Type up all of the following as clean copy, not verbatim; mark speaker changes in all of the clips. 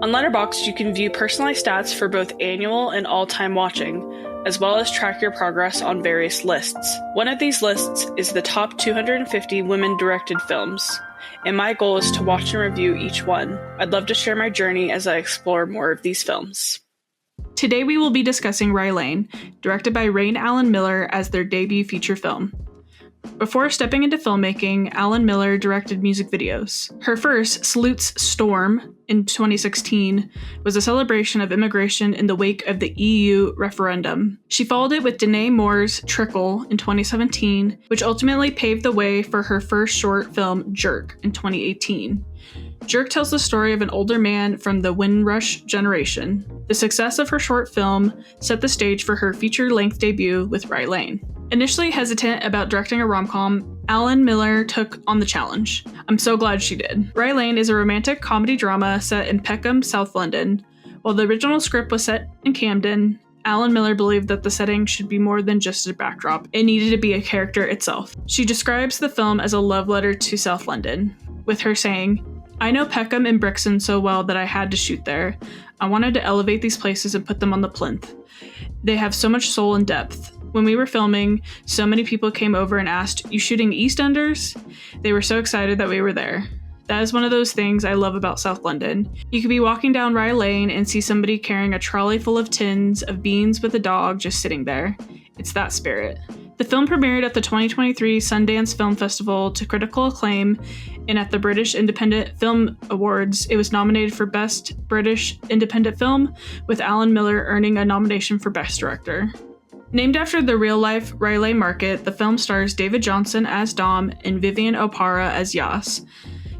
Speaker 1: On Letterboxd, you can view personalized stats for both annual and all-time watching, as well as track your progress on various lists. One of these lists is the top 250 women-directed films, and my goal is to watch and review each one. I'd love to share my journey as I explore more of these films.
Speaker 2: Today we will be discussing Rye Lane, directed by Rain Allen Miller as their debut feature film. Before stepping into filmmaking, Allen Miller directed music videos. Her first, Salutes Storm, in 2016, was a celebration of immigration in the wake of the EU referendum. She followed it with Danae Moore's Trickle in 2017, which ultimately paved the way for her first short film, Jerk, in 2018. Jerk tells the story of an older man from the Windrush generation. The success of her short film set the stage for her feature-length debut with Rye Lane. Initially hesitant about directing a rom-com, Allen Miller took on the challenge. I'm so glad she did. Rye Lane is a romantic comedy drama set in Peckham, South London. While the original script was set in Camden, Allen Miller believed that the setting should be more than just a backdrop. It needed to be a character itself. She describes the film as a love letter to South London, with her saying, "I know Peckham and Brixton so well that I had to shoot there. I wanted to elevate these places and put them on the plinth. They have so much soul and depth. When we were filming, so many people came over and asked, 'You shooting EastEnders?' They were so excited that we were there. That is one of those things I love about South London. You could be walking down Rye Lane and see somebody carrying a trolley full of tins of beans with a dog just sitting there. It's that spirit." The film premiered at the 2023 Sundance Film Festival to critical acclaim, and at the British Independent Film Awards, it was nominated for Best British Independent Film, with Allen Miller earning a nomination for Best Director. Named after the real-life Rye Lane market, the film stars David Johnson as Dom and Vivian O'Para as Yas,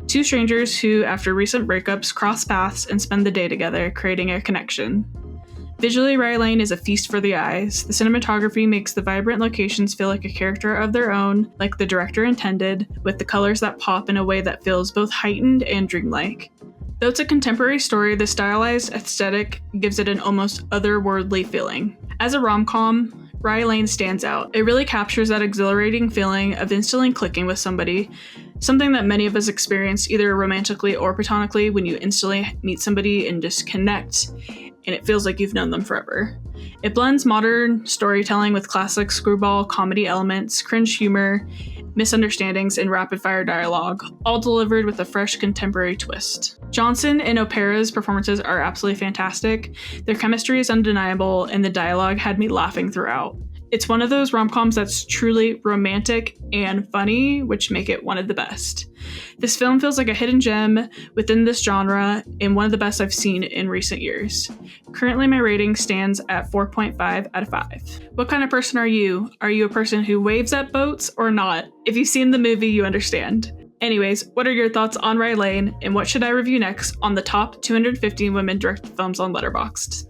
Speaker 2: two strangers who, after recent breakups, cross paths and spend the day together, creating a connection. Visually, Rye Lane is a feast for the eyes. The cinematography makes the vibrant locations feel like a character of their own, like the director intended, with the colors that pop in a way that feels both heightened and dreamlike. Though it's a contemporary story, the stylized aesthetic gives it an almost otherworldly feeling. As a rom-com, Rye Lane stands out. It really captures that exhilarating feeling of instantly clicking with somebody, something that many of us experience either romantically or platonically when you instantly meet somebody and just connect, and it feels like you've known them forever. It blends modern storytelling with classic screwball comedy elements, cringe humor, misunderstandings, and rapid-fire dialogue, all delivered with a fresh contemporary twist. Johnson and O'Para's performances are absolutely fantastic. Their chemistry is undeniable, and the dialogue had me laughing throughout. It's one of those rom-coms that's truly romantic and funny, which make it one of the best. This film feels like a hidden gem within this genre and one of the best I've seen in recent years. Currently, my rating stands at 4.5 out of 5. What kind of person are you? Are you a person who waves at boats or not? If you've seen the movie, you understand. Anyways, what are your thoughts on Rye Lane, and what should I review next on the top 250 women-directed films on Letterboxd?